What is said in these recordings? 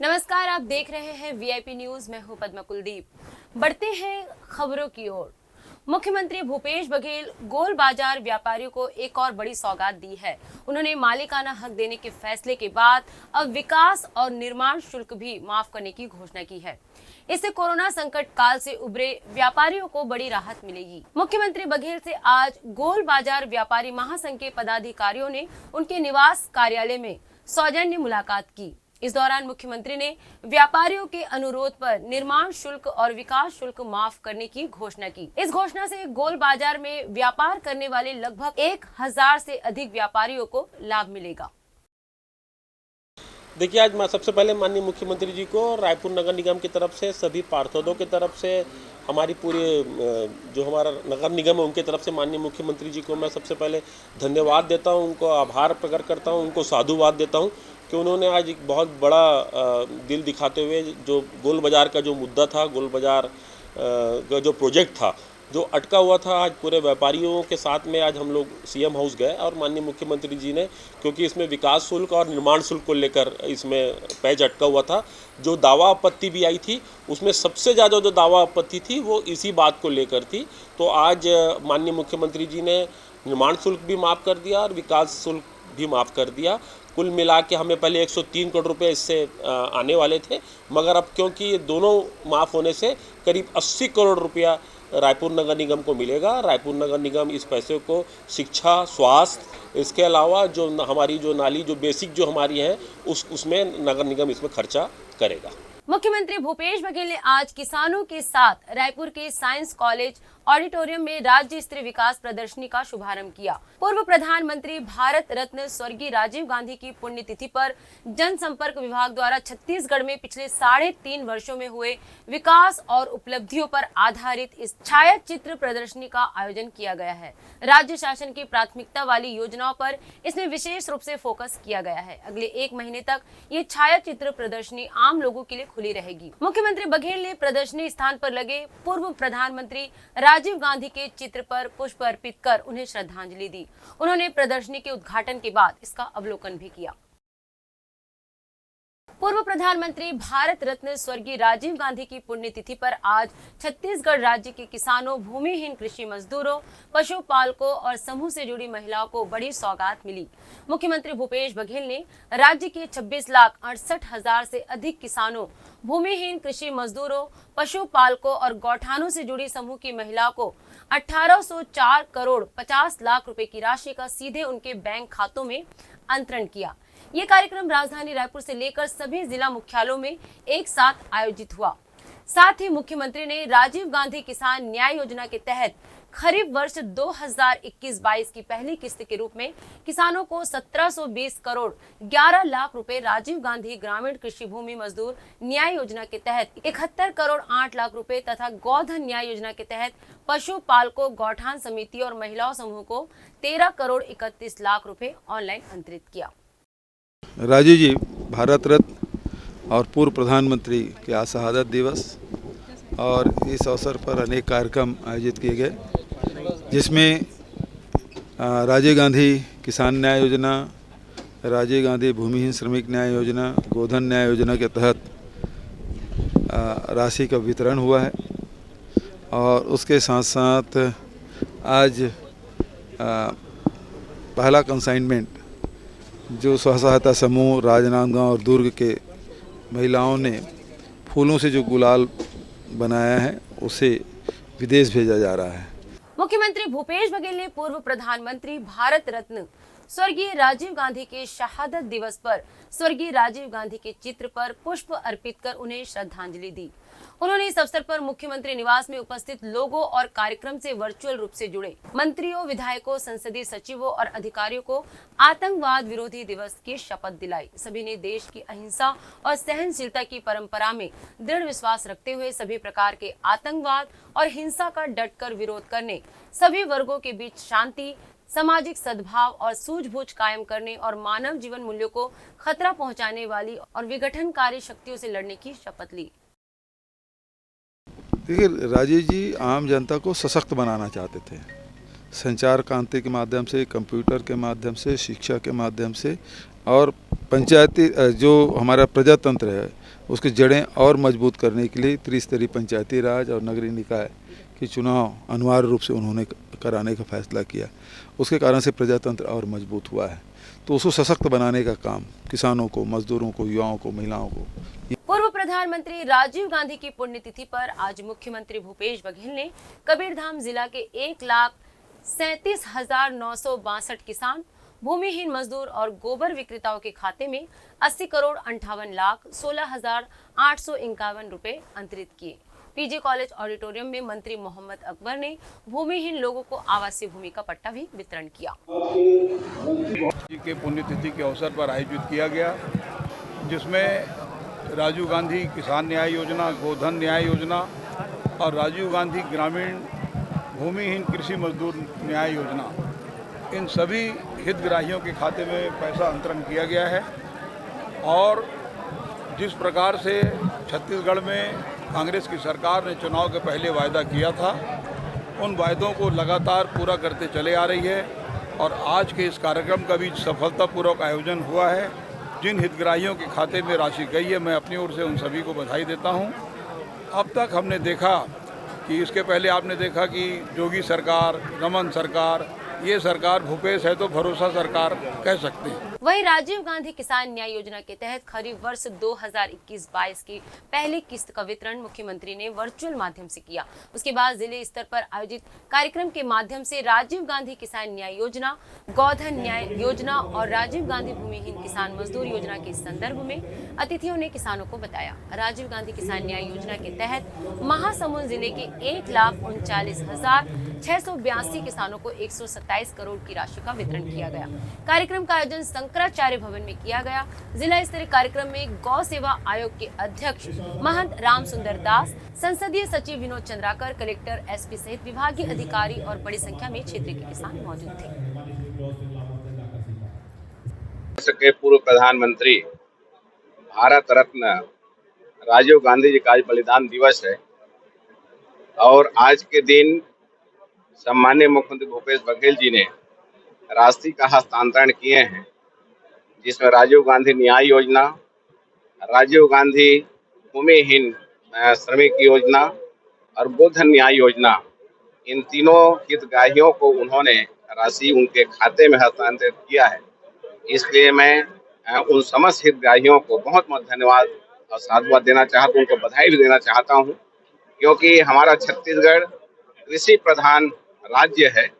नमस्कार, आप देख रहे हैं वीआईपी न्यूज। मैं हूं पद्मा कुलदीप। बढ़ते हैं खबरों की ओर। मुख्यमंत्री भूपेश बघेल गोल बाजार व्यापारियों को एक और बड़ी सौगात दी है। उन्होंने मालिकाना हक देने के फैसले के बाद अब विकास और निर्माण शुल्क भी माफ करने की घोषणा की है। इससे कोरोना संकट काल से उभरे व्यापारियों को बड़ी राहत मिलेगी। मुख्यमंत्री बघेल से आज गोल बाजार व्यापारी महासंघ के पदाधिकारियों ने उनके निवास कार्यालय में सौजन्य मुलाकात की। इस दौरान मुख्यमंत्री ने व्यापारियों के अनुरोध पर निर्माण शुल्क और विकास शुल्क माफ करने की घोषणा की। इस घोषणा से गोल बाजार में व्यापार करने वाले लगभग 1000 से अधिक व्यापारियों को लाभ मिलेगा। देखिए, आज मैं सबसे पहले माननीय मुख्यमंत्री जी को रायपुर नगर निगम की तरफ से, सभी पार्षदों की तरफ से, हमारी पूरी जो हमारा नगर निगम है उनके तरफ से माननीय मुख्यमंत्री जी को मैं सबसे पहले धन्यवाद देता हूं, उनको आभार प्रकट करता हूं, उनको साधुवाद देता हूं कि उन्होंने आज एक बहुत बड़ा दिल दिखाते हुए जो गोल बाज़ार का जो मुद्दा था, गोल बाज़ार का जो प्रोजेक्ट था, जो अटका हुआ था, आज पूरे व्यापारियों के साथ में आज हम लोग सीएम हाउस गए और माननीय मुख्यमंत्री जी ने, क्योंकि इसमें विकास शुल्क और निर्माण शुल्क को लेकर इसमें पेच अटका हुआ था, जो दावा आपत्ति भी आई थी उसमें सबसे ज़्यादा जो दावा आपत्ति थी वो इसी बात को लेकर थी। तो आज माननीय मुख्यमंत्री जी ने निर्माण शुल्क भी माफ़ कर दिया और विकास शुल्क भी माफ़ कर दिया। कुल मिला के हमें पहले 103 करोड़ रुपए इससे आने वाले थे, मगर अब क्योंकि ये दोनों माफ़ होने से करीब 80 करोड़ रुपया रायपुर नगर निगम को मिलेगा। रायपुर नगर निगम इस पैसे को शिक्षा, स्वास्थ्य, इसके अलावा जो हमारी जो नाली जो बेसिक जो हमारी है उसमें नगर निगम इसमें खर्चा करेगा। मुख्यमंत्री भूपेश बघेल ने आज किसानों के साथ रायपुर के साइंस कॉलेज ऑडिटोरियम में राज्य स्तरीय विकास प्रदर्शनी का शुभारंभ किया। पूर्व प्रधानमंत्री भारत रत्न स्वर्गीय राजीव गांधी की पुण्यतिथि पर जनसंपर्क विभाग द्वारा छत्तीसगढ़ में पिछले 3.5 वर्षों में हुए विकास और उपलब्धियों पर आधारित इस छायाचित्र प्रदर्शनी का आयोजन किया गया है। राज्य शासन की प्राथमिकता वाली योजनाओं पर इसमें विशेष रूप से फोकस किया गया है। अगले 1 महीने तक ये छायाचित्र प्रदर्शनी आम लोगों के लिए खुली रहेगी। मुख्यमंत्री बघेल ने प्रदर्शनी स्थान पर लगे पूर्व प्रधानमंत्री राजीव गांधी के चित्र पर पुष्प अर्पित कर उन्हें श्रद्धांजलि दी। उन्होंने प्रदर्शनी के उद्घाटन के बाद इसका अवलोकन भी किया। पूर्व प्रधानमंत्री भारत रत्न स्वर्गीय राजीव गांधी की पुण्यतिथि पर आज छत्तीसगढ़ राज्य के किसानों, भूमिहीन कृषि मजदूरों, पशुपालकों और समूह से जुड़ी महिलाओं को बड़ी सौगात मिली। मुख्यमंत्री भूपेश बघेल ने राज्य के 26,68,000 से अधिक किसानों, भूमिहीन कृषि मजदूरों, पशुपालकों और गौठानों से जुड़ी समूह की महिलाओं को 1804 करोड़ 50 लाख रुपए की राशि का सीधे उनके बैंक खातों में अंतरण किया। ये कार्यक्रम राजधानी रायपुर से लेकर सभी जिला मुख्यालयों में एक साथ आयोजित हुआ। साथ ही मुख्यमंत्री ने राजीव गांधी किसान न्याय योजना के तहत खरीफ वर्ष 2021-22 की पहली किस्त के रूप में किसानों को 1720 करोड़ 11 लाख रुपए, राजीव गांधी ग्रामीण कृषि भूमि मजदूर न्याय योजना के तहत 71 करोड़ 8 लाख रुपए तथा गौधन न्याय योजना के तहत पशुपालकों, गौठान समिति और महिलाओं समूह को 13 करोड़ 31 लाख रुपए ऑनलाइन अंतरित किया। राजीव जी भारत रत्न और पूर्व प्रधानमंत्री के आज शहादत दिवस और इस अवसर पर अनेक कार्यक्रम आयोजित किए गए, जिसमें राजीव गांधी किसान न्याय योजना, राजीव गांधी भूमिहीन श्रमिक न्याय योजना, गोधन न्याय योजना के तहत राशि का वितरण हुआ है। और उसके साथ साथ आज पहला कंसाइनमेंट जो स्व सहायता समूह राजनांदगांव और दुर्ग के महिलाओं ने फूलों से जो गुलाल बनाया है उसे विदेश भेजा जा रहा है। मुख्यमंत्री भूपेश बघेल ने पूर्व प्रधानमंत्री भारत रत्न स्वर्गीय राजीव गांधी के शहादत दिवस पर स्वर्गीय राजीव गांधी के चित्र पर पुष्प अर्पित कर उन्हें श्रद्धांजलि दी। उन्होंने इस अवसर पर मुख्यमंत्री निवास में उपस्थित लोगों और कार्यक्रम से वर्चुअल रूप से जुड़े मंत्रियों, विधायकों, संसदीय सचिवों और अधिकारियों को आतंकवाद विरोधी दिवस की शपथ दिलाई। सभी ने देश की अहिंसा और सहनशीलता की परंपरा में दृढ़ विश्वास रखते हुए सभी प्रकार के आतंकवाद और हिंसा का डटकर विरोध करने, सभी वर्गों के बीच शांति, सामाजिक सद्भाव और सूझबूझ कायम करने और मानव जीवन मूल्यों को खतरा पहुंचाने वाली और विघटनकारी शक्तियों से लड़ने की शपथ ली। देखिए, राजीव जी आम जनता को सशक्त बनाना चाहते थे। संचार क्रांति के माध्यम से, कंप्यूटर के माध्यम से, शिक्षा के माध्यम से और पंचायती जो हमारा प्रजातंत्र है उसकी जड़ें और मजबूत करने के लिए त्रिस्तरीय पंचायती राज और नगरीय निकाय के चुनाव अनिवार्य रूप से उन्होंने कराने का फैसला किया। उसके कारण से प्रजातंत्र और मजबूत हुआ है। तो उसको सशक्त बनाने का काम किसानों को, मजदूरों को, युवाओं को, महिलाओं को। पूर्व प्रधानमंत्री राजीव गांधी की पुण्यतिथि पर आज मुख्यमंत्री भूपेश बघेल ने कबीरधाम जिला के 1,37,962 किसान, भूमिहीन मजदूर और गोबर विक्रेताओं के खाते में 80,58,16,851 रुपए अंतरित किए। पीजे कॉलेज ऑडिटोरियम में मंत्री मोहम्मद अकबर ने भूमिहीन लोगों को आवासीय भूमि का पट्टा भी वितरण किया। के पुण्यतिथि के अवसर पर आयोजित किया गया, जिसमें राजीव गांधी किसान न्याय योजना, गोधन न्याय योजना और राजीव गांधी ग्रामीण भूमिहीन कृषि मजदूर न्याय योजना, इन सभी हितग्राहियों के खाते में पैसा अंतरण किया गया है। और जिस प्रकार से छत्तीसगढ़ में कांग्रेस की सरकार ने चुनाव के पहले वायदा किया था, उन वायदों को लगातार पूरा करते चले आ रही है। और आज के इस कार्यक्रम का भी सफलतापूर्वक आयोजन हुआ है। जिन हितग्राहियों के खाते में राशि गई है, मैं अपनी ओर से उन सभी को बधाई देता हूं। अब तक हमने देखा कि इसके पहले आपने देखा कि योगी सरकार, रमन सरकार, ये सरकार भूपेश है तो भरोसा सरकार कह सकते हैं। वहीं राजीव गांधी किसान न्याय योजना के तहत खरीफ वर्ष 2021-22 की पहली किस्त का वितरण मुख्यमंत्री ने वर्चुअल माध्यम से किया। उसके बाद जिले स्तर पर आयोजित कार्यक्रम के माध्यम से राजीव गांधी किसान न्याय योजना, गोधन न्याय योजना और राजीव गांधी भूमिहीन किसान मजदूर योजना के संदर्भ में अतिथियों ने किसानों को बताया। राजीव गांधी किसान न्याय योजना के तहत महासमुंद जिले के 1,39,682 किसानों को 127 करोड़ की राशि का वितरण किया गया। कार्यक्रम का आयोजन शंकराचार्य भवन में किया गया। जिला स्तरीय कार्यक्रम में गौ सेवा आयोग के अध्यक्ष महंत राम सुंदर दास, संसदीय सचिव विनोद चंद्राकर, कलेक्टर, एसपी सहित विभागीय अधिकारी और बड़ी संख्या में क्षेत्र के किसान मौजूद थे। के पूर्व प्रधानमंत्री भारत रत्न राजीव गांधी जी का आज बलिदान दिवस है और आज के दिन सम्माननीय मुख्यमंत्री भूपेश बघेल जी ने राशि का हस्तांतरण किए हैं, जिसमें राजीव गांधी न्याय योजना, राजीव गांधी भूमिहीन श्रमिक योजना और गोधन न्याय योजना, इन तीनों हितग्राहियों को उन्होंने राशि उनके खाते में हस्तांतरित किया है। इसलिए मैं उन समस्त हितग्राहियों को बहुत बहुत धन्यवाद और साधुवाद देना चाहता हूँ, उनको बधाई भी देना चाहता हूँ, क्योंकि हमारा छत्तीसगढ़ कृषि प्रधान राज्य है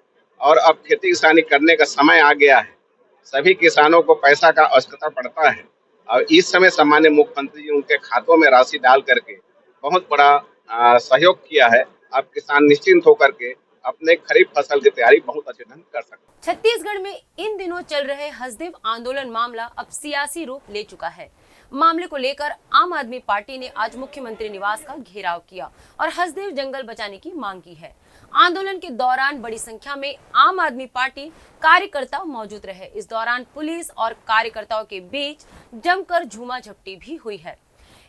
और अब खेती किसानी करने का समय आ गया है। सभी किसानों को पैसा का आवश्यकता पड़ता है और इस समय सम्माननीय मुख्यमंत्री जी उनके खातों में राशि डाल करके बहुत बड़ा सहयोग किया है। अब किसान निश्चिंत होकर के अपने खरीफ फसल की तैयारी बहुत अच्छे ढंग कर सकते हैं। छत्तीसगढ़ में इन दिनों चल रहे हसदेव आंदोलन मामला अब सियासी रूप ले चुका है। मामले को लेकर आम आदमी पार्टी ने आज मुख्यमंत्री निवास का घेराव किया और हसदेव जंगल बचाने की मांग की है। आंदोलन के दौरान बड़ी संख्या में आम आदमी पार्टी कार्यकर्ता मौजूद रहे। इस दौरान पुलिस और कार्यकर्ताओं के बीच जमकर झूमाझपटी भी हुई है।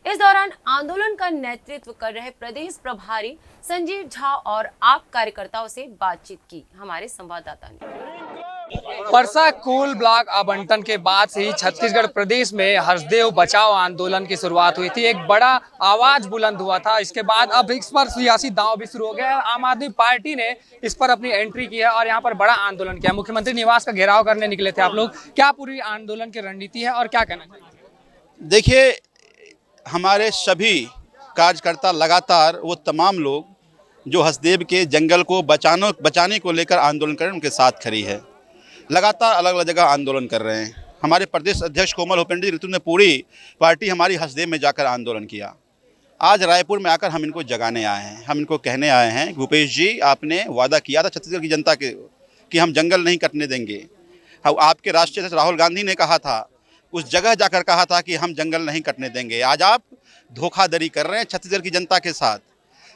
इस दौरान आंदोलन का नेतृत्व कर रहे प्रदेश प्रभारी संजीव झा और आप कार्यकर्ताओं से बातचीत की हमारे संवाददाता ने। परसा कोल ब्लॉक आवंटन के बाद से ही छत्तीसगढ़ प्रदेश में हसदेव बचाओ आंदोलन की शुरुआत हुई थी। एक बड़ा आवाज बुलंद हुआ था। इसके बाद अब इस पर सियासी दांव भी शुरू हो गया है। आम आदमी पार्टी ने इस पर अपनी एंट्री की है और यहाँ पर बड़ा आंदोलन किया। मुख्यमंत्री निवास का घेराव करने निकले थे आप लोग। क्या पूरी आंदोलन की रणनीति है और क्या कहना चाहिए? देखिए, हमारे सभी कार्यकर्ता लगातार वो तमाम लोग जो हसदेव के जंगल को बचाने को लेकर आंदोलन कर रहे हैं, उनके साथ खड़ी है। लगातार अलग अलग जगह आंदोलन कर रहे हैं। हमारे प्रदेश अध्यक्ष कोमल हुपेंद्र जी ने पूरी पार्टी हमारी हसदेव में जाकर आंदोलन किया। आज रायपुर में आकर हम इनको जगाने आए हैं, हम इनको कहने आए हैं, भूपेश जी आपने वादा किया था छत्तीसगढ़ की जनता के कि हम जंगल नहीं कटने देंगे। आपके राष्ट्रीय अध्यक्ष राहुल गांधी ने कहा था, उस जगह जाकर कहा था कि हम जंगल नहीं कटने देंगे। आज आप धोखाधड़ी कर रहे हैं छत्तीसगढ़ की जनता के साथ।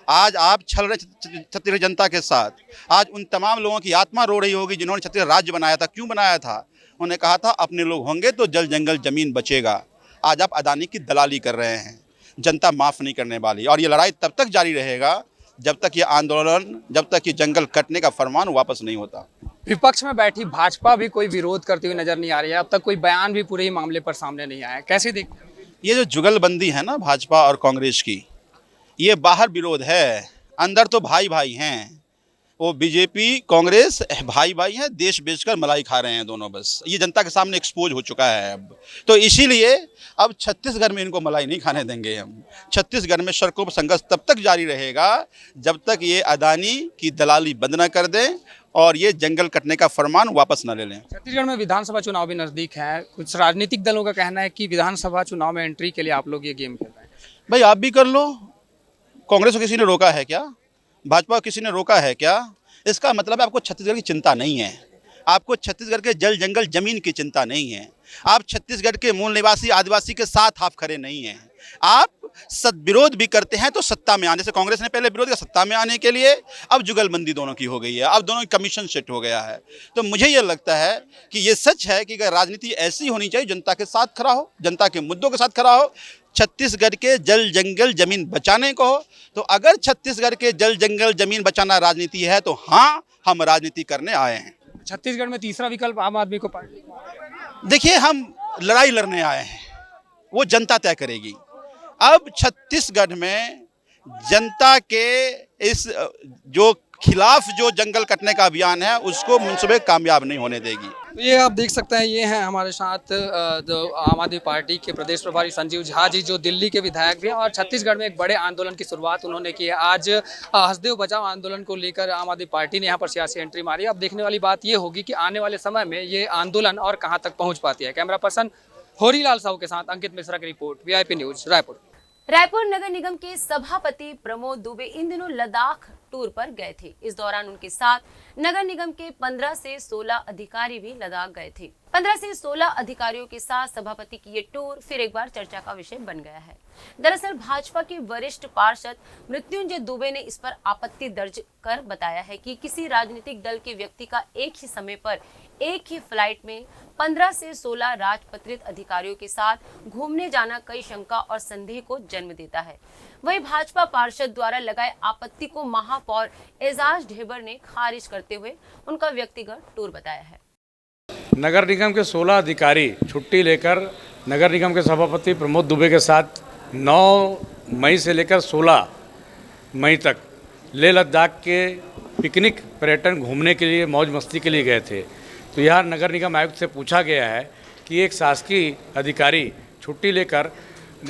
आज आप छल रहे छत्तीसगढ़ जनता के साथ। आज उन तमाम लोगों की आत्मा रो रही होगी जिन्होंने छत्तीसगढ़ राज्य बनाया था। क्यों बनाया था? उन्होंने कहा था अपने लोग होंगे तो जल जंगल जमीन बचेगा। आज आप अदानी की दलाली कर रहे हैं। जनता माफ़ नहीं करने वाली और ये लड़ाई तब तक जारी रहेगा जब तक ये आंदोलन, जब तक ये जंगल कटने का फरमान वापस नहीं होता। विपक्ष में बैठी भाजपा भी कोई विरोध करती हुई नजर नहीं आ रही है। अब तक कोई बयान भी पूरे ही मामले पर सामने नहीं आया। कैसे देखते हैं? ये जो जुगलबंदी है ना भाजपा और कांग्रेस की, ये बाहर विरोध है, अंदर तो भाई भाई हैं। वो बीजेपी कांग्रेस भाई भाई हैं, देश बेचकर मलाई खा रहे हैं दोनों। बस ये जनता के सामने एक्सपोज हो चुका है अब। तो इसीलिए अब छत्तीसगढ़ में इनको मलाई नहीं खाने देंगे हम। छत्तीसगढ़ में सड़कों पर संघर्ष तब तक जारी रहेगा जब तक ये अदानी की दलाली बंद न कर दें और ये जंगल कटने का फरमान वापस न ले लें। छत्तीसगढ़ में विधानसभा चुनाव भी नजदीक है। कुछ राजनीतिक दलों का कहना है कि विधानसभा चुनाव में एंट्री के लिए आप लोग ये गेम खेल रहे हैं। भाई आप भी कर लो। कांग्रेस को किसी ने रोका है क्या? भाजपा को किसी ने रोका है क्या? इसका मतलब है आपको छत्तीसगढ़ की चिंता नहीं है, आपको छत्तीसगढ़ के जल जंगल जमीन की चिंता नहीं है, आप छत्तीसगढ़ के मूल निवासी आदिवासी के साथ आप खड़े नहीं हैं। आप विरोध भी करते हैं तो सत्ता में आने से, कांग्रेस ने पहले विरोध किया सत्ता में आने के लिए, अब जुगलबंदी दोनों की हो गई है, अब दोनों की कमीशन सेट हो गया है। तो मुझे ये लगता है कि ये सच है कि अगर राजनीति ऐसी होनी चाहिए, जनता के साथ खड़ा हो, जनता के मुद्दों के साथ खड़ा हो, छत्तीसगढ़ के जल जंगल जमीन बचाने को हो। तो अगर छत्तीसगढ़ के जल जंगल जमीन बचाना राजनीति है तो हाँ, हम राजनीति करने आए हैं। छत्तीसगढ़ में तीसरा विकल्प आम आदमी को पार्टी। देखिए, हम लड़ाई लड़ने आए हैं, वो जनता तय करेगी। अब छत्तीसगढ़ में जनता के इस जो खिलाफ जो जंगल कटने का अभियान है उसको मुंसबे कामयाब नहीं होने देगी। तो ये आप देख सकते हैं, ये हैं हमारे साथ जो आम आदमी पार्टी के प्रदेश प्रभारी संजीव झा जी, जो दिल्ली के विधायक भी हैं और छत्तीसगढ़ में एक बड़े आंदोलन की शुरुआत उन्होंने की है। आज हसदेव बचाओ आंदोलन को लेकर आम आदमी पार्टी ने यहाँ पर सियासी एंट्री मारी। अब देखने वाली बात ये होगी कि आने वाले समय में ये आंदोलन और कहाँ तक पहुँच पाती है। कैमरा पर्सन होरीलाल साहू के साथ अंकित मिश्रा की report, VIP news, Raipur. Raipur नगर निगम के सभापति प्रमोद दुबे इन दिनों लद्दाख टूर पर गए थे। इस दौरान उनके साथ नगर निगम के 15 से 16 अधिकारी भी लद्दाख गए थे। 15 से 16 अधिकारियों के साथ सभापति की ये टूर फिर एक बार चर्चा का विषय बन गया है। दरअसल भाजपा के वरिष्ठ पार्षद मृत्युंजय दुबे ने इस पर आपत्ति दर्ज कर बताया है कि किसी राजनीतिक दल के व्यक्ति का एक ही समय पर एक ही फ्लाइट में 15 से 16 राजपत्रित अधिकारियों के साथ घूमने जाना कई शंका और संदेह को जन्म देता है। वहीं भाजपा पार्षद द्वारा लगाए आपत्ति को महापौर एजाज ढेबर ने खारिज करते हुए उनका व्यक्तिगत टूर बताया है। नगर निगम के 16 अधिकारी छुट्टी लेकर नगर निगम के सभापति प्रमोद दुबे के साथ 9 मई से लेकर 16 मई तक लेह लद्दाख के पिकनिक पर्यटन घूमने के लिए, मौज मस्ती के लिए गए थे। तो यहाँ नगर निगम आयुक्त से पूछा गया है कि एक शासकीय अधिकारी छुट्टी लेकर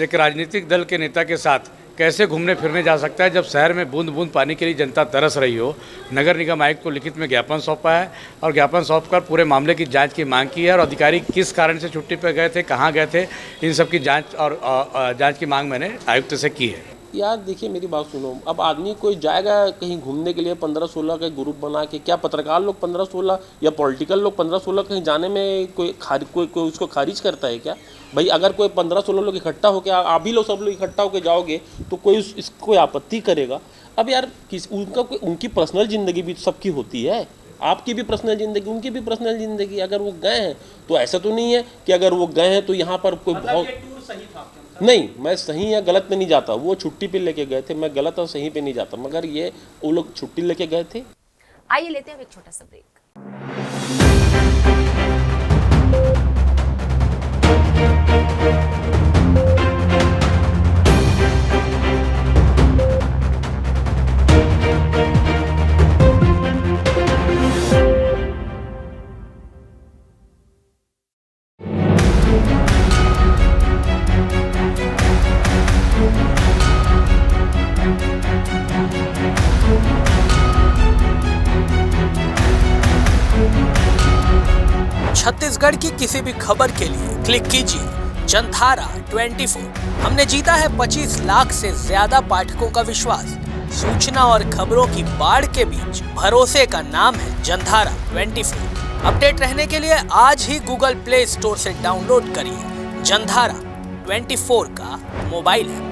एक राजनीतिक दल के नेता के साथ कैसे घूमने फिरने जा सकता है, जब शहर में बूंद बूंद पानी के लिए जनता तरस रही हो। नगर निगम आयुक्त को लिखित में ज्ञापन सौंपा है और ज्ञापन सौंपकर पूरे मामले की जांच की मांग की है और अधिकारी किस कारण से छुट्टी पर गए थे, कहाँ गए थे, इन सब की जांच और जांच की मांग मैंने आयुक्त से की है। यार देखिए, मेरी बात सुनो। अब आदमी कोई जाएगा कहीं घूमने के लिए 15-16 का ग्रुप बना के, क्या पत्रकार लोग 15-16 या पॉलिटिकल लोग 15-16 कहीं जाने में कोई उसको खारिज करता है क्या? भाई अगर कोई 15-16 लोग इकट्ठा होकर, आप भी लोग सब लोग इकट्ठा होकर जाओगे तो कोई इसको कोई आपत्ति करेगा? अब यार उनकी पर्सनल ज़िंदगी भी सबकी होती है, आपकी भी पर्सनल ज़िंदगी, उनकी भी पर्सनल ज़िंदगी। अगर वो गए हैं तो ऐसा तो नहीं है कि अगर वो गए हैं तो यहाँ पर कोई बहुत नहीं, मैं सही या गलत में नहीं जाता। वो छुट्टी पे लेके गए थे, मैं गलत और सही पे नहीं जाता, मगर ये वो लोग छुट्टी लेके गए थे। आइए लेते हैं एक छोटा सा ब्रेक। छत्तीसगढ़ की किसी भी खबर के लिए क्लिक कीजिए जनधारा 24। हमने जीता है 25 लाख से ज्यादा पाठकों का विश्वास। सूचना और खबरों की बाढ़ के बीच भरोसे का नाम है जनधारा 24। अपडेट रहने के लिए आज ही गूगल प्ले स्टोर से डाउनलोड करिए जनधारा 24 का मोबाइल ऐप।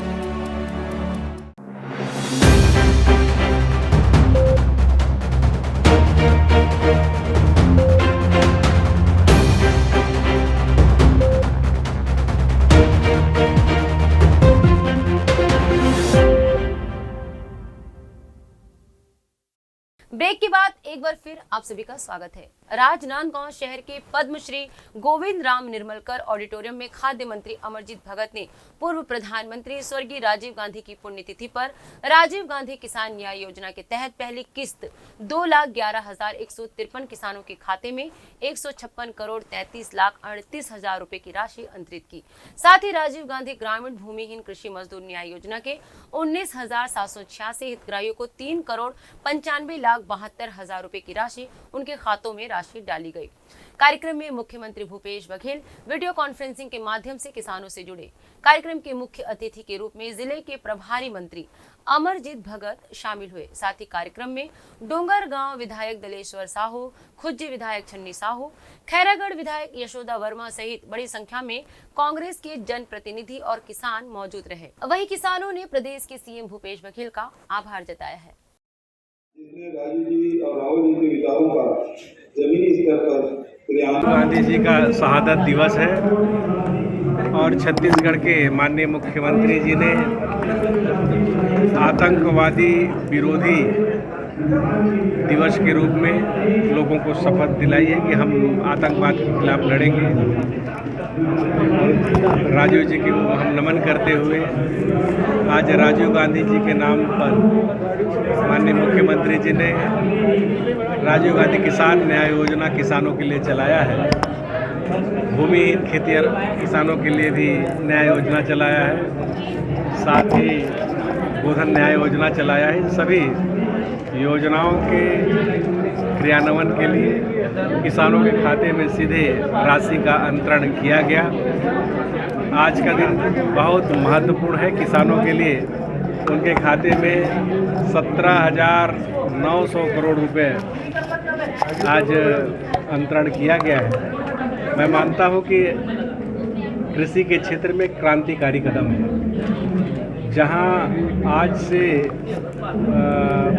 ब्रेक के बाद एक बार फिर आप सभी का स्वागत है। राजनांदगांव शहर के पद्मश्री गोविंद राम निर्मलकर ऑडिटोरियम में खाद्य मंत्री अमरजीत भगत ने पूर्व प्रधानमंत्री स्वर्गीय राजीव गांधी की पुण्यतिथि पर राजीव गांधी किसान न्याय योजना के तहत पहली किस्त 2,11,153 किसानों के खाते में 156,33,38,000 रुपए की राशि अंतरित की। साथ ही राजीव गांधी ग्रामीण भूमिहीन कृषि मजदूर न्याय योजना के 19,786 हितग्राहियों को 3,95,72,000 रुपए की राशि उनके खातों में राशि डाली गई। कार्यक्रम में मुख्यमंत्री भूपेश बघेल वीडियो कॉन्फ्रेंसिंग के माध्यम से किसानों से जुड़े। कार्यक्रम के मुख्य अतिथि के रूप में जिले के प्रभारी मंत्री अमरजीत भगत शामिल हुए। साथ ही कार्यक्रम में डोंगरगांव विधायक दलेश्वर साहू, खुज्जी विधायक छन्नी साहू, खैरागढ़ विधायक यशोदा वर्मा सहित बड़ी संख्या में कांग्रेस के जनप्रतिनिधि और किसान मौजूद रहे। वहीं किसानों ने प्रदेश के सीएम भूपेश बघेल का आभार जताया है। राजीव जी और राहुल जी के विचारों का जमीनी स्तर पर गांधी जी का शहादत दिवस है और छत्तीसगढ़ के माननीय मुख्यमंत्री जी ने आतंकवादी विरोधी दिवस के रूप में लोगों को शपथ दिलाई है कि हम आतंकवाद के खिलाफ लड़ेंगे। राजीव जी को हम नमन करते हुए आज राजीव गांधी जी के नाम पर माननीय मुख्यमंत्री जी ने राजीव गांधी किसान न्याय योजना किसानों के लिए चलाया है। भूमिहीन खेतिहर किसानों के लिए भी न्याय योजना चलाया है। साथ ही गोधन न्याय योजना चलाया है। इन सभी योजनाओं के क्रियान्वयन के लिए किसानों के खाते में सीधे राशि का अंतरण किया गया। आज का दिन बहुत महत्वपूर्ण है किसानों के लिए। उनके खाते में 17,900 करोड़ रुपए आज अंतरण किया गया है। मैं मानता हूं कि कृषि के क्षेत्र में क्रांतिकारी कदम है। जहां आज से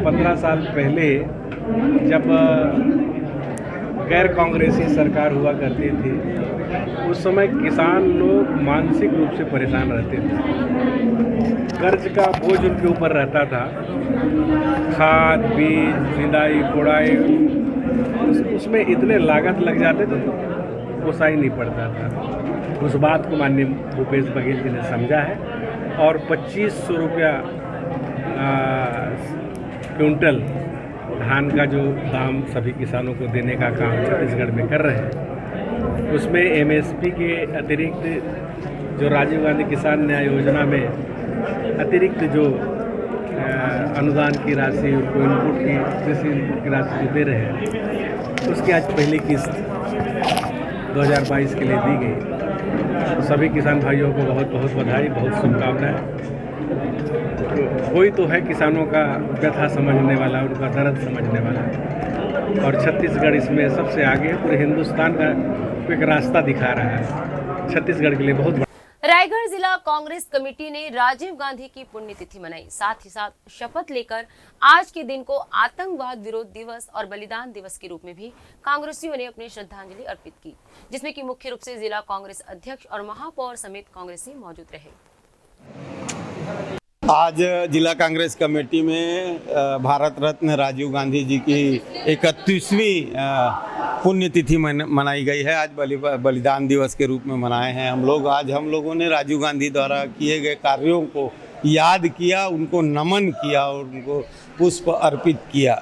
15 साल पहले जब गैर कांग्रेसी सरकार हुआ करती थी, उस समय किसान लोग मानसिक रूप से परेशान रहते थे। कर्ज का बोझ उनके ऊपर रहता था। खाद, बीज, निदाई, कोड़ाई, उसमें इतने लागत लग जाते थे तो पोसाई नहीं पड़ता था। उस बात को माननीय भूपेश बघेल जी ने समझा है और 2,500 रुपया क्विंटल धान का जो दाम सभी किसानों को देने का काम छत्तीसगढ़ में कर रहे हैं। उसमें एमएसपी के अतिरिक्त जो राजीव गांधी किसान न्याय योजना में अतिरिक्त जो अनुदान की राशि, उनको इनपुट की कृषि इनपुट की राशि जो दे रहे हैं, उसकी आज पहली किस्त 2022 के लिए दी गई। सभी किसान भाइयों को बहुत बहुत बधाई, बहुत शुभकामनाएं। कोई तो है किसानों का व्यथा समझने वाला, उनका दर्द समझने वाला, और छत्तीसगढ़ इसमें सबसे आगे है। पूरे हिंदुस्तान का एक रास्ता दिखा रहा है। छत्तीसगढ़ के लिए बहुत रायगढ़ जिला कांग्रेस कमेटी ने राजीव गांधी की पुण्यतिथि मनाई। साथ ही साथ शपथ लेकर आज के दिन को आतंकवाद विरोध दिवस और बलिदान दिवस के रूप में भी कांग्रेसियों ने अपनी श्रद्धांजलि अर्पित की, जिसमें कि मुख्य रूप से जिला कांग्रेस अध्यक्ष और महापौर समेत कांग्रेसी मौजूद रहे। आज जिला कांग्रेस कमेटी में भारत रत्न राजीव गांधी जी की 31वीं पुण्यतिथि मनाई गई है। आज बलिदान दिवस के रूप में मनाए हैं हम लोग। आज हम लोगों ने राजीव गांधी द्वारा किए गए कार्यों को याद किया, उनको नमन किया और उनको पुष्प अर्पित किया।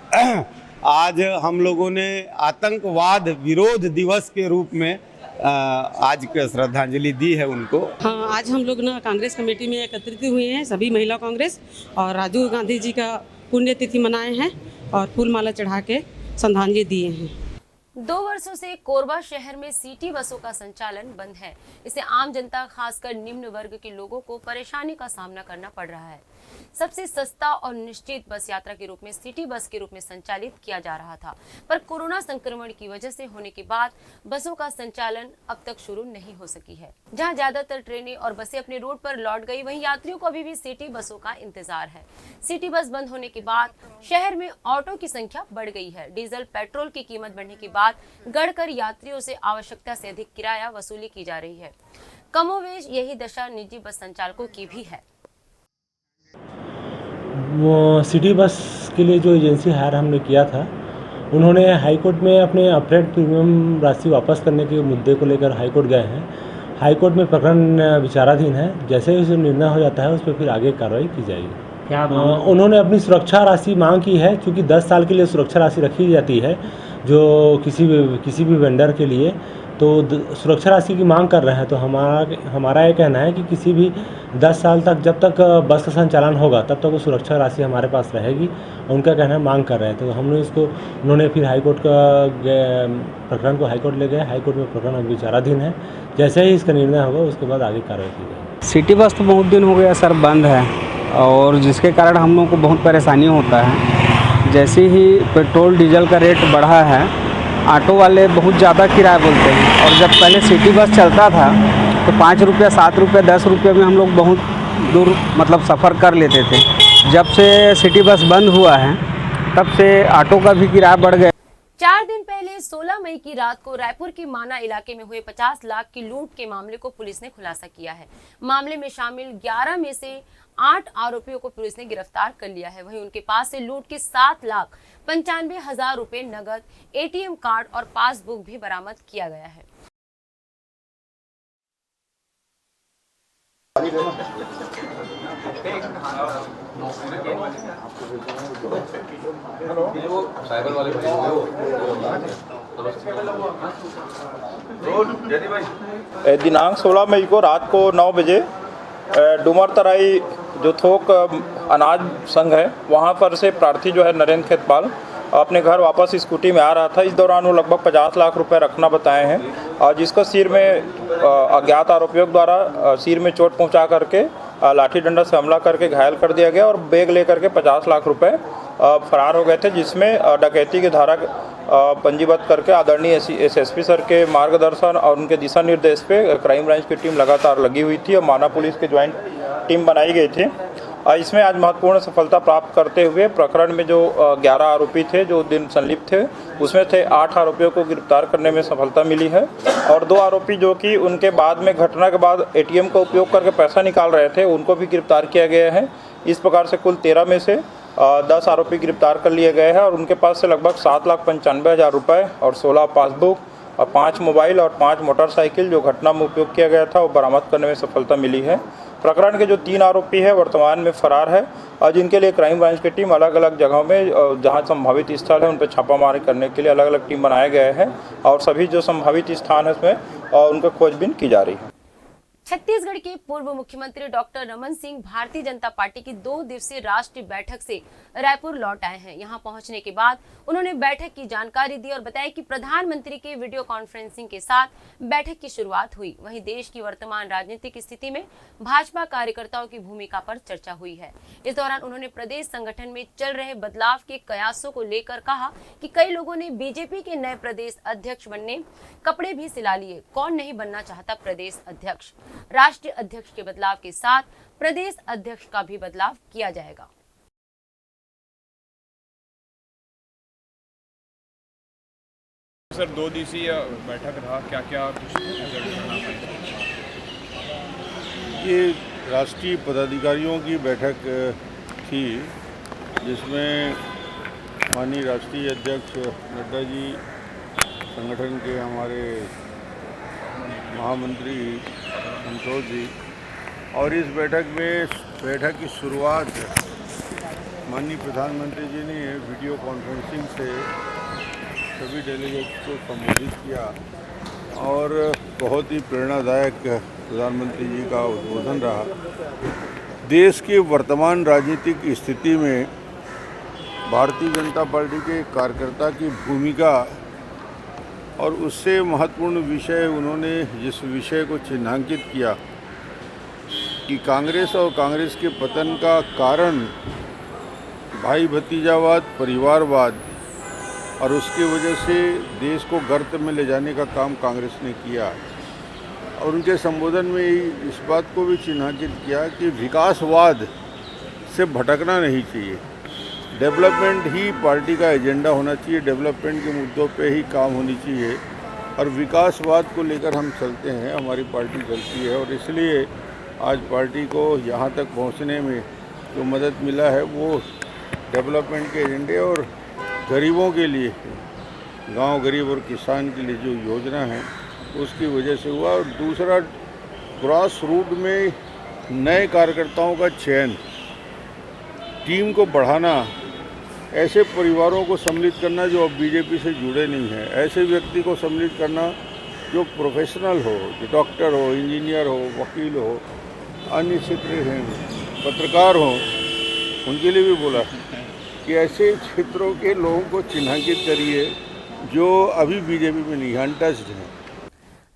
आज हम लोगों ने आतंकवाद विरोध दिवस के रूप में आज का श्रद्धांजलि दी है उनको। हाँ, आज हम लोग ना कांग्रेस कमेटी में एकत्रित हुए हैं, सभी महिला कांग्रेस, और राजीव गांधी जी का पुण्यतिथि मनाए हैं और फूल माला चढ़ा के श्रद्धांजलि दिए हैं। 2 वर्षों से कोरबा शहर में सिटी बसों का संचालन बंद है। इससे आम जनता, खासकर निम्न वर्ग के लोगों को परेशानी का सामना करना पड़ रहा है। सबसे सस्ता और निश्चित बस यात्रा के रूप में सिटी बस के रूप में संचालित किया जा रहा था, पर कोरोना संक्रमण की वजह से होने के बाद बसों का संचालन अब तक शुरू नहीं हो सकी है। जहां ज्यादातर ट्रेनें और बसें अपने रूट पर लौट गई, वहीं यात्रियों को अभी भी सिटी बसों का इंतजार है। सिटी बस बंद होने के बाद शहर में ऑटो की संख्या बढ़ गई है। डीजल, पेट्रोल की कीमत बढ़ने के बाद गढ़कर यात्रियों से आवश्यकता से अधिक किराया वसूली की जा रही है। कमोवेश यही दशा निजी बस संचालकों की भी है। सिटी बस के लिए जो एजेंसी हायर हमने किया था, उन्होंने हाई कोर्ट में अपने अपरेट प्रीमियम राशि वापस करने के मुद्दे को लेकर हाई कोर्ट गए हैं। हाई कोर्ट में प्रकरण विचाराधीन है। जैसे ही उसे निर्णय हो जाता है उस पर फिर आगे कार्रवाई की जाएगी। क्या उन्होंने अपनी सुरक्षा राशि मांग की है, क्योंकि 10 साल के लिए सुरक्षा राशि रखी जाती है जो किसी भी वेंडर के लिए, तो सुरक्षा राशि की मांग कर रहे हैं। तो हमारा ये कहना है कि किसी भी 10 साल तक, जब तक बस का संचालन होगा तब तक वो सुरक्षा राशि हमारे पास रहेगी। उनका कहना है मांग कर रहे हैं, तो हमने उन्होंने फिर हाईकोर्ट का प्रकरण को हाईकोर्ट ले गए। हाईकोर्ट में प्रकरण अब विचाराधीन है। जैसे ही इसका निर्णय होगा उसके बाद आगे कार्रवाई की जाएगी। सिटी बस तो बहुत दिन हो गया सर बंद है, और जिसके कारण हम लोग को बहुत परेशानी होता है। जैसे ही पेट्रोल डीजल का रेट बढ़ा है, ऑटो वाले बहुत ज़्यादा किराया बोलते हैं। और जब पहले सिटी बस चलता था तो 5 रुपये, 7 रुपये, 10 रुपये में हम लोग बहुत दूर मतलब सफ़र कर लेते थे। जब से सिटी बस बंद हुआ है तब से ऑटो का भी किराया बढ़ गया। 4 दिन पहले 16 मई की रात को रायपुर के माना इलाके में हुए 50 लाख की लूट के मामले को पुलिस ने खुलासा किया है। मामले में शामिल 11 में से 8 आरोपियों को पुलिस ने गिरफ्तार कर लिया है। वहीं उनके पास से लूट के 7,95,000 रुपए नगद, ATM कार्ड और पासबुक भी बरामद किया गया है। दिनांक 16 मई को रात को 9 बजे डुमर तराई जो थोक अनाज संघ है वहाँ पर से प्रार्थी जो है नरेंद्र खेतपाल अपने घर वापस स्कूटी में आ रहा था। इस दौरान वो लगभग 50 लाख रुपए रखना बताए हैं, और जिसको सिर में अज्ञात आरोपियों द्वारा सिर में चोट पहुंचा करके लाठी डंडा से हमला करके घायल कर दिया गया और बैग लेकर के 50 लाख रुपए फरार हो गए थे, जिसमें डकैती की धारा पंजीबद्ध करके आदरणीय SSP सर के मार्गदर्शन और उनके दिशा निर्देश पे क्राइम ब्रांच की टीम लगातार लगी हुई थी और माना पुलिस की ज्वाइंट टीम बनाई गई थी। इसमें आज महत्वपूर्ण सफलता प्राप्त करते हुए प्रकरण में जो 11 आरोपी थे जो दिन संलिप्त थे, उसमें से 8 आरोपियों को गिरफ्तार करने में सफलता मिली है, और 2 आरोपी जो कि उनके बाद में घटना के बाद ATM का उपयोग करके पैसा निकाल रहे थे, उनको भी गिरफ्तार किया गया है। इस प्रकार से कुल 13 में से 10 आरोपी गिरफ्तार कर लिए गए हैं, और उनके पास से लगभग 7,95,000 रुपये और 16 पासबुक और 5 मोबाइल और 5 मोटरसाइकिल जो घटना में उपयोग किया गया था वो बरामद करने में सफलता मिली है। प्रकरण के जो 3 आरोपी हैं वर्तमान में फरार है, और जिनके लिए क्राइम ब्रांच की टीम अलग अलग जगहों में जहां संभावित स्थल है उन पर छापामारी करने के लिए अलग अलग टीम बनाए गए हैं, और सभी जो संभावित स्थान है उसमें उनका खोजबीन की जा रही है। छत्तीसगढ़ के पूर्व मुख्यमंत्री डॉक्टर रमन सिंह भारतीय जनता पार्टी की 2 दिवसीय राष्ट्रीय बैठक से रायपुर लौट आए हैं। यहां पहुंचने के बाद उन्होंने बैठक की जानकारी दी और बताया कि प्रधानमंत्री के वीडियो कॉन्फ्रेंसिंग के साथ बैठक की शुरुआत हुई। वहीं देश की वर्तमान राजनीतिक स्थिति में भाजपा कार्यकर्ताओं की भूमिका पर चर्चा हुई है। इस दौरान उन्होंने प्रदेश संगठन में चल रहे बदलाव के कयासों को लेकर कहा कि कई लोगों ने बीजेपी के नए प्रदेश अध्यक्ष बनने कपड़े भी सिला लिए। कौन नहीं बनना चाहता प्रदेश अध्यक्ष? राष्ट्रीय अध्यक्ष के बदलाव के साथ प्रदेश अध्यक्ष का भी बदलाव किया जाएगा। सर 2 दिवसीय बैठक रहा, क्या क्या ये राष्ट्रीय पदाधिकारियों की बैठक थी, जिसमें माननीय राष्ट्रीय अध्यक्ष नड्डा जी, संगठन के हमारे महामंत्री संतोष जी, और इस बैठक की शुरुआत माननीय प्रधानमंत्री जी ने वीडियो कॉन्फ्रेंसिंग से सभी डेलीगेट्स को संबोधित किया, और बहुत ही प्रेरणादायक प्रधानमंत्री जी का उद्बोधन रहा। देश की वर्तमान राजनीतिक स्थिति में भारतीय जनता पार्टी के कार्यकर्ता की भूमिका और उससे महत्वपूर्ण विषय उन्होंने जिस विषय को चिन्हांकित किया कि कांग्रेस और कांग्रेस के पतन का कारण भाई भतीजावाद, परिवारवाद, और उसकी वजह से देश को गर्त में ले जाने का काम कांग्रेस ने किया। और उनके संबोधन में इस बात को भी चिन्हांकित किया कि विकासवाद से भटकना नहीं चाहिए, डेवलपमेंट ही पार्टी का एजेंडा होना चाहिए, डेवलपमेंट के मुद्दों पे ही काम होनी चाहिए, और विकासवाद को लेकर हम चलते हैं, हमारी पार्टी चलती है। और इसलिए आज पार्टी को यहाँ तक पहुँचने में जो मदद मिला है वो डेवलपमेंट के एजेंडे और गरीबों के लिए, गांव गरीब और किसान के लिए जो योजना है उसकी वजह से हुआ। और दूसरा, ग्रास रूट में नए कार्यकर्ताओं का चयन, टीम को बढ़ाना, ऐसे परिवारों को सम्मिलित करना जो अब बीजेपी से जुड़े नहीं हैं, ऐसे व्यक्ति को सम्मिलित करना जो प्रोफेशनल हो, जो डॉक्टर हो, इंजीनियर हो, वकील हो, अन्य क्षेत्र हैं, पत्रकार हो, उनके लिए भी बोला कि ऐसे क्षेत्रों के लोगों को चिन्हांकित करिए जो अभी बीजेपी में नहीं, अनटच्ड हैं।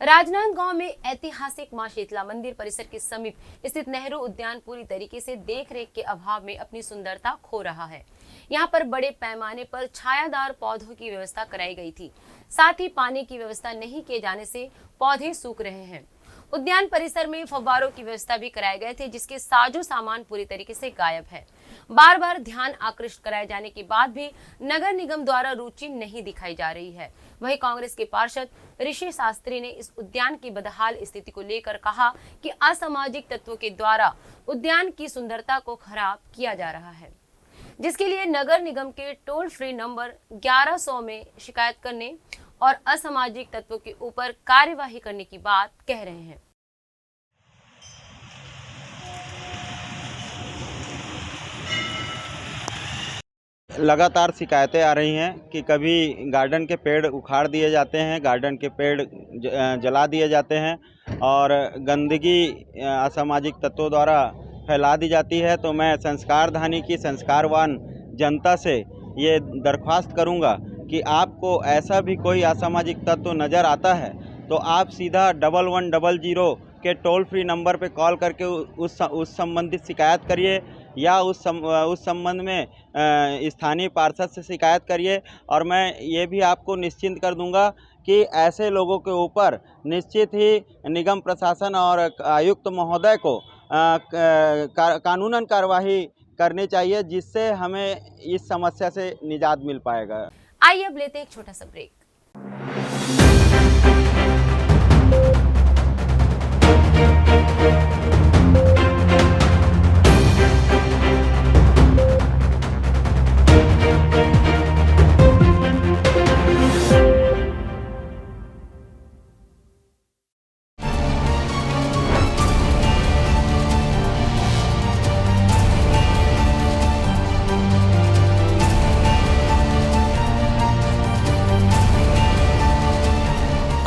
राजनांदगांव में ऐतिहासिक मां शीतला मंदिर परिसर के समीप स्थित नेहरू उद्यान पूरी तरीके से देखरेख के अभाव में अपनी सुंदरता खो रहा है। यहां पर बड़े पैमाने पर छायादार पौधों की व्यवस्था कराई गई थी, साथ ही पानी की व्यवस्था नहीं किए जाने से पौधे सूख रहे हैं। उद्यान परिसर में फव्वारों की व्यवस्था भी कराए गए थे, जिसके साजो सामान पूरी तरीके से गायब है। बार बार ध्यान आकृष्ट कराए जाने के बाद भी नगर निगम द्वारा रुचि नहीं दिखाई जा रही है। वहीं कांग्रेस के पार्षद ऋषि शास्त्री ने इस उद्यान की बदहाल स्थिति को लेकर कहा कि असामाजिक तत्वों के द्वारा उद्यान की सुंदरता को खराब किया जा रहा है, जिसके लिए नगर निगम के टोल फ्री नंबर 1100 में शिकायत करने और असामाजिक तत्वों के ऊपर कार्यवाही करने की बात कह रहे हैं। लगातार शिकायतें आ रही हैं कि कभी गार्डन के पेड़ उखाड़ दिए जाते हैं, गार्डन के पेड़ जला दिए जाते हैं और गंदगी असामाजिक तत्वों द्वारा फैला दी जाती है। तो मैं संस्कारधानी की संस्कारवान जनता से ये दरख्वास्त करूंगा कि आपको ऐसा भी कोई असामाजिक तत्व नज़र आता है तो आप सीधा 1100 के टोल फ्री नंबर पे कॉल करके उस संबंधित शिकायत करिए या उस संबंध में स्थानीय पार्षद से शिकायत करिए। और मैं ये भी आपको निश्चिंत कर दूंगा कि ऐसे लोगों के ऊपर निश्चित ही निगम प्रशासन और आयुक्त महोदय को कानूनन कार्यवाही करनी चाहिए, जिससे हमें इस समस्या से निजात मिल पाएगा। आइए अब लेते हैं एक छोटा सा ब्रेक।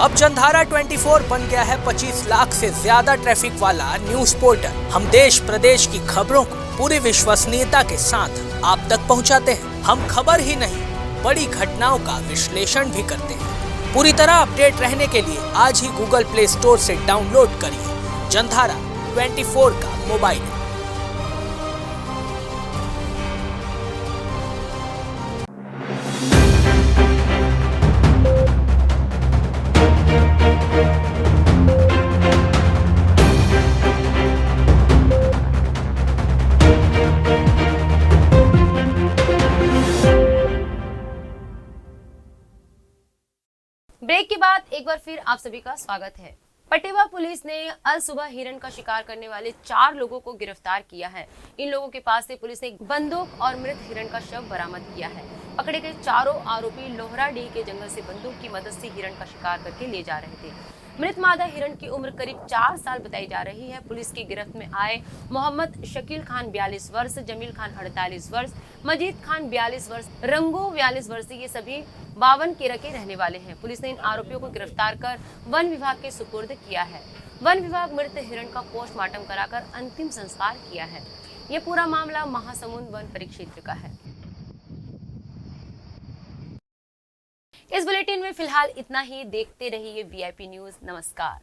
अब जनधारा 24 बन गया है 25 लाख से ज्यादा ट्रैफिक वाला न्यूज पोर्टल। हम देश प्रदेश की खबरों को पूरी विश्वसनीयता के साथ आप तक पहुंचाते हैं। हम खबर ही नहीं, बड़ी घटनाओं का विश्लेषण भी करते हैं। पूरी तरह अपडेट रहने के लिए आज ही गूगल प्ले स्टोर से डाउनलोड करिए जनधारा 24 का मोबाइल ऐप। ब्रेक के बाद एक बार फिर आप सभी का स्वागत है। पटेवा पुलिस ने अल सुबह हिरण का शिकार करने वाले 4 लोगों को गिरफ्तार किया है। इन लोगों के पास से पुलिस ने बंदूक और मृत हिरण का शव बरामद किया है। पकड़े गए चारों आरोपी लोहराडीह के जंगल से बंदूक की मदद से हिरण का शिकार करके ले जा रहे थे। मृत मादा हिरण की उम्र करीब 4 साल बताई जा रही है। पुलिस की गिरफ्त में आए मोहम्मद शकील खान 42 वर्ष, जमील खान 48 वर्ष, मजीद खान 42 वर्ष, रंगू 42 वर्ष, ये सभी 52 केरल के रहने वाले हैं। पुलिस ने इन आरोपियों को गिरफ्तार कर वन विभाग के सुपुर्द किया है। वन विभाग मृत हिरण का पोस्टमार्टम कराकर अंतिम संस्कार किया है। ये पूरा मामला महासमुंद वन परिक्षेत्र का है। इस बुलेटिन में फिलहाल इतना ही। देखते रहिए VIP न्यूज। नमस्कार।